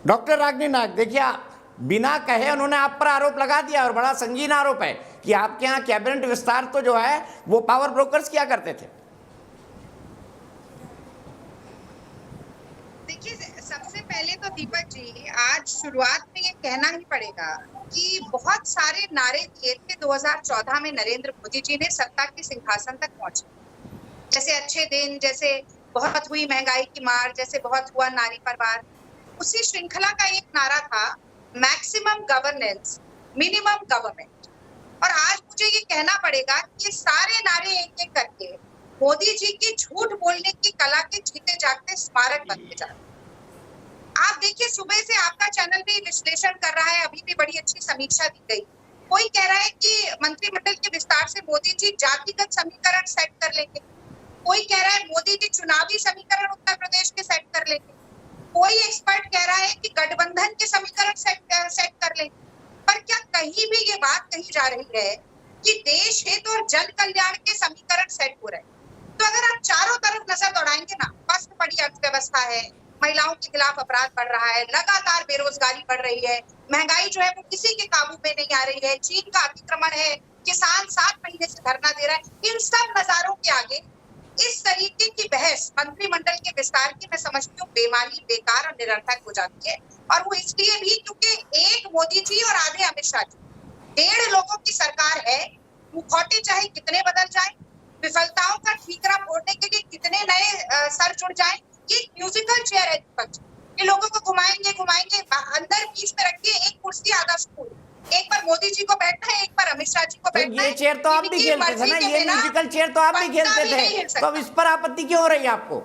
Doctor Ragini नाग, देखिए बिना कहे उन्होंने आप पर आरोप लगा दिया और बड़ा संगीन आरोप है कि आपके यहाँ कैबिनेट विस्तार तो जो है वो पावर ब्रोकर्स किया करते थे। देखिए, सबसे पहले तो दीपक जी, आज शुरुआत में ये कहना ही पड़ेगा कि बहुत सारे नारे दिए थे 2014 में नरेंद्र मोदी जी ने सत्ता के सिंहासन तक पहुंचे, जैसे अच्छे दिन, जैसे बहुत हुई महंगाई की मार, जैसे बहुत हुआ नारी परवार। उसी श्रृंखला का एक नारा था मैक्सिमम गवर्नेंस मिनिमम गवर्नमेंट। और आज मुझे ये कहना पड़ेगा कि ये सारे नारे एक एक करके मोदी जी की झूठ बोलने की कला के जीते जागते स्मारक बनते जा रहे हैं। आप देखिए, सुबह से आपका चैनल भी विश्लेषण कर रहा है, अभी भी बड़ी अच्छी समीक्षा दी गई। कोई कह रहा है कि मंत्रिमंडल के विस्तार से मोदी जी जातिगत समीकरण सेट कर लेंगे, कोई कह रहा है मोदी जी चुनावी समीकरण उत्तर प्रदेश के सेट कर लेंगे, कोई एक्सपर्ट कह रहा है कि गठबंधन के समीकरण सेट कर लेंगे। पर क्या कहीं भी ये बात कही जा रही है कि देश हित और जन कल्याण के समीकरण सेट हो रहे हैं? तो अगर आप चारों तरफ नजर दौड़ाएंगे ना, पस्त पड़ी अर्थव्यवस्था है, महिलाओं के खिलाफ अपराध बढ़ रहा है, लगातार बेरोजगारी बढ़ रही है, महंगाई जो है वो किसी के काबू में नहीं आ रही है, चीन का अतिक्रमण है, किसान 7 महीने से धरना दे रहा है। इन सब नजारों के आगे इस तरीके की बहस मंत्रिमंडल के विस्तार की मैं समझती हूँ बेमानी, बेकार और निरर्थक हो जाती है। और वो इसलिए भी क्योंकि एक मोदी जी और आधे अमित शाह जी, 1.5 लोगों की सरकार है। मुखौटे चाहे कितने बदल जाए, विफलताओं का ठीकरा फोड़ने के लिए कितने नए सर जुड़ जाए, ये म्यूजिकल चेयर है दीपक जी। ये लोगों को घुमाएंगे अंदर बीच में रखिए एक कुर्सी आधा स्टूल, एक बार मोदी जी को बैठना है, एक बार अमित शाह जी को बैठना है। ये चेयर तो आप भी खेलते थे ना, ये म्यूजिकल चेयर तो आप भी खेलते थे, तो अब इस पर आपत्ति क्यों हो रही है आपको?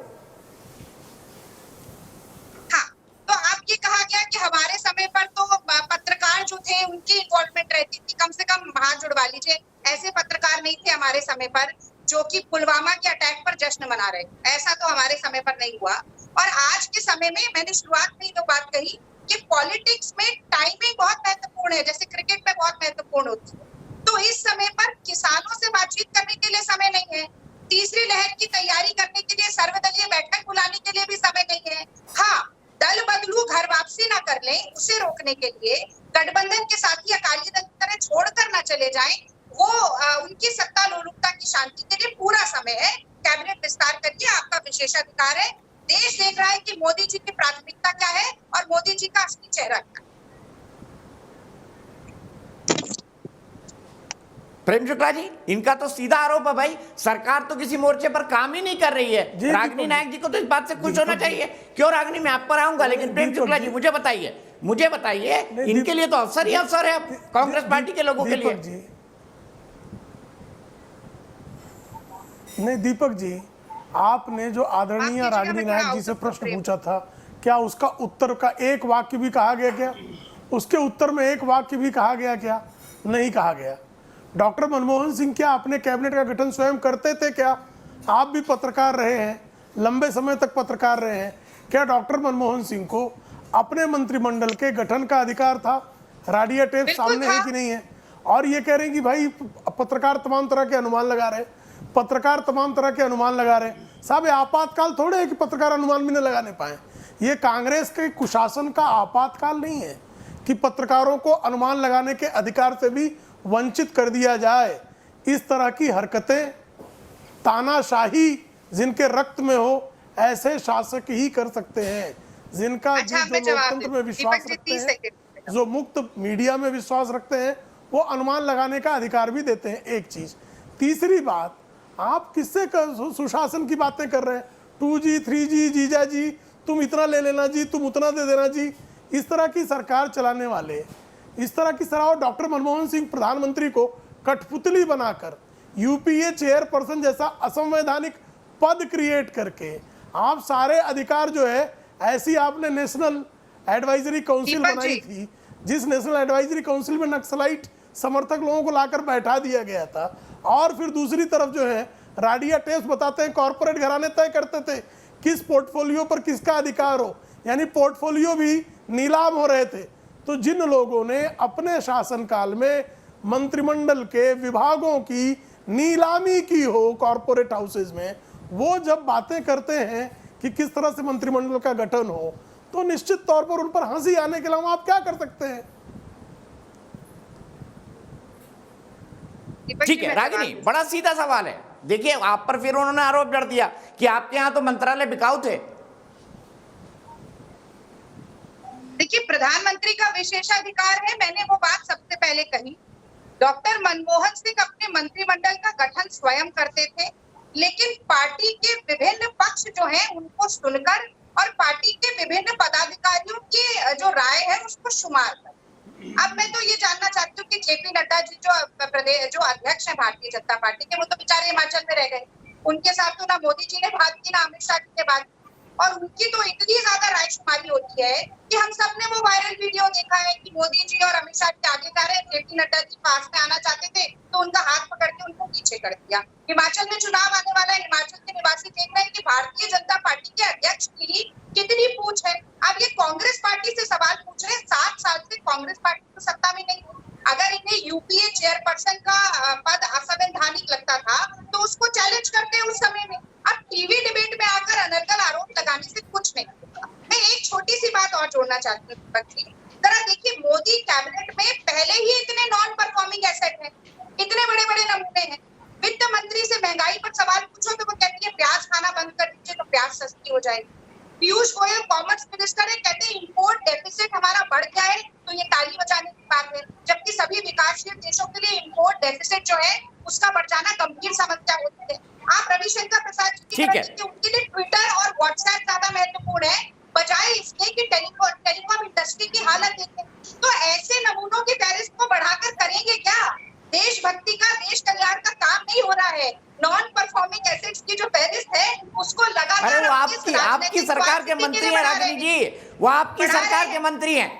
हाँ, तो आप ये कहा गया कि हमारे समय पर तो पत्रकार जो थे उनकी इन्वॉल्वमेंट रहती थी, कम से कम हाथ जुड़वा लीजिए। ऐसे पत्रकार नहीं थे हमारे समय पर जो कि पुलवामा के अटैक पर जश्न मना रहे, ऐसा तो हमारे समय पर नहीं हुआ। और आज के समय में मैंने शुरुआत में जो बात कही कि पॉलिटिक्स में टाइमिंग बहुत महत्वपूर्ण है, जैसे क्रिकेट में बहुत महत्वपूर्ण होती है। तो इस समय पर किसानों से बातचीत करने के लिए समय नहीं है, तीसरी लहर की तैयारी करने के लिए सर्वदलीय बैठक बुलाने के लिए भी समय नहीं है। हाँ, दल बदलू घर वापसी ना कर ले, उसे रोकने के लिए गठबंधन के साथी अकाली दल की तरह छोड़कर ना चले जाएं, वो उनकी सत्ता लोलुपता की शांति के लिए पूरा समय है। कैबिनेट विस्तार करिए, आपका विशेषाधिकार है। देश देख रहा है कि मोदी जी की प्राथमिकता क्या है और मोदी जी का असली चेहरा क्या है। प्रेम शुक्ला जी, इनका तो सीधा आरोप है भाई, सरकार तो किसी मोर्चे पर काम ही नहीं कर रही है। रागिनी नायक जी को तो इस बात से खुश होना चाहिए। क्यों रागिनी, मैं आप पर आऊंगा, लेकिन प्रेम शुक्ला जी मुझे बताइए इनके लिए तो अवसर ही अवसर है कांग्रेस पार्टी के लोगों के लिए। नहीं दीपक जी, आपने जो आदरणीय रागिनी नायक जी से प्रश्न पूछा था, क्या उसका उत्तर का एक वाक्य भी कहा गया क्या? उसके उत्तर में एक वाक्य भी कहा गया क्या? नहीं कहा गया। डॉक्टर मनमोहन सिंह क्या अपने कैबिनेट का गठन स्वयं करते थे क्या? आप भी पत्रकार रहे हैं, लंबे समय तक पत्रकार रहे हैं, क्या डॉक्टर मनमोहन सिंह को अपने मंत्रिमंडल के गठन का अधिकार था? राडियो टेप सामने है कि नहीं है? और ये कह रहे हैं कि भाई पत्रकार तमाम तरह के अनुमान लगा रहे, साहब ये आपातकाल थोड़े है कि पत्रकार अनुमान भी न लगाने पाए। ये कांग्रेस के कुशासन का आपातकाल नहीं है कि पत्रकारों को अनुमान लगाने के अधिकार से भी वंचित कर दिया जाए। इस तरह की हरकतें तानाशाही जिनके रक्त में हो, ऐसे शासक ही कर सकते हैं, जिनका जो लोकतंत्र में विश्वास रखते हैं, जो मुक्त मीडिया में विश्वास रखते हैं, वो अनुमान लगाने का अधिकार भी देते हैं। एक चीज। तीसरी बात, आप किससे सुशासन की बातें कर रहे हैं? 2G 3G, जीजा जी तुम इतना ले लेना जी, तुम उतना दे देना जी। इस तरह की सरकार चलाने वाले, इस तरह की सरकार, डॉक्टर मनमोहन सिंह प्रधानमंत्री को कठपुतली बनाकर यूपीए चेयरपर्सन जैसा असंवैधानिक पद क्रिएट करके आप सारे अधिकार जो है, ऐसी आपने नेशनल एडवाइजरी काउंसिल बनाई थी, जिस नेशनल एडवाइजरी काउंसिल में नक्सलाइट समर्थक लोगों को लाकर बैठा दिया गया था। और फिर दूसरी तरफ जो है राडियो टेप्स बताते हैं कॉर्पोरेट घराने तय करते थे किस पोर्टफोलियो पर किसका अधिकार हो, यानी पोर्टफोलियो भी नीलाम हो रहे थे। तो जिन लोगों ने अपने शासनकाल में मंत्रिमंडल के विभागों की नीलामी की हो कॉर्पोरेट हाउसेज में, वो जब बातें करते हैं कि किस तरह से मंत्रिमंडल का गठन हो, तो निश्चित तौर पर उन पर हंसी आने के अलावा आप क्या कर सकते हैं। दीपक ठीक जी, है मैं रागिनी, जवाब बड़ा सीधा सवाल है। देखिए आप पर फिर उन्होंने आरोप जड़ दिया कि आपके यहाँ तो मंत्रालय बिकाऊ थे। देखिए, प्रधानमंत्री का विशेषाधिकार है, मैंने वो बात सबसे पहले कही। डॉक्टर मनमोहन सिंह अपने मंत्रिमंडल का गठन स्वयं करते थे, लेकिन पार्टी के विभिन्न पक्ष जो हैं उनको सुनकर और पार्टी के विभिन्न पदाधिकारियों की जो राय है उसको शुमार कर। अब मैं तो ये जानना चाहती हूँ कि जेपी नड्डा जी जो अध्यक्ष हैं भारतीय जनता पार्टी के, वो तो बेचारे हिमाचल में रह गए, उनके साथ तो ना मोदी जी ने बात की ना अमित शाह जी ने बात की, और उनकी तो इतनी ज्यादा रायशुमारी होती है कि हम सबने वो वायरल वीडियो देखा है कि मोदी जी और अमित शाह के आगे जा रहे हैं, जेपी नड्डा जी पास में आना चाहते थे तो उनका हाथ पकड़ के उनको पीछे कर दिया। हिमाचल में चुनाव आने वाला है, हिमाचल के निवासी देख रहे हैं कि भारतीय जनता पार्टी के अध्यक्ष की कितनी पूछ है। अब ये कांग्रेस पार्टी से सवाल पूछ रहे हैं, 7 साल से कांग्रेस पार्टी तो सत्ता में नहीं, अगर इन्हें यूपीए चेयरपर्सन का पद असंवैधानिक लगता था तो उसको चैलेंज करते उस समय में। अब टीवी डिबेट में आकर अनर्गल आरोप लगाने से कुछ नहीं होगा। मैं एक छोटी सी बात और जोड़ना चाहती हूँ दीपक जी, जरा देखिए, मोदी कैबिनेट में पहले ही इतने नॉन परफॉर्मिंग एसेट हैं, इतने बड़े बड़े नमूने हैं। वित्त मंत्री से महंगाई पर सवाल पूछो तो वो कहती है प्याज खाना बंद कर दीजिए तो प्याज सस्ती हो जाएगी। पीयूष गोयल कॉमर्स मिनिस्टर है, कहते हैं इंपोर्ट डेफिसिट हमारा बढ़ गया है, तो ये ताली बजाने की बात है, जबकि सभी विकासशील देशों के लिए इंपोर्ट डेफिसिट जो है उसका बढ़ जाना गंभीर समस्या होती है। आप रविशंकर प्रसाद जी की ठीक है। तरह देखिए, उनके लिए ट्विटर और व्हाट्सएप ज्यादा महत्वपूर्ण है बजाय इसके कि टेलीकॉम इंडस्ट्री की हालत देखें। तो ऐसे नमूनों की फहरिस्त को बढ़ाकर करेंगे क्या? देशभक्ति का, देश कल्याण का काम नहीं हो रहा है। नॉन परफॉर्मिंग एसेट्स की जो फहरिस्त है उसको लगातार अरे वो आपकी सरकार के मंत्री हैं रागिनी जी, वो आपकी सरकार के मंत्री हैं।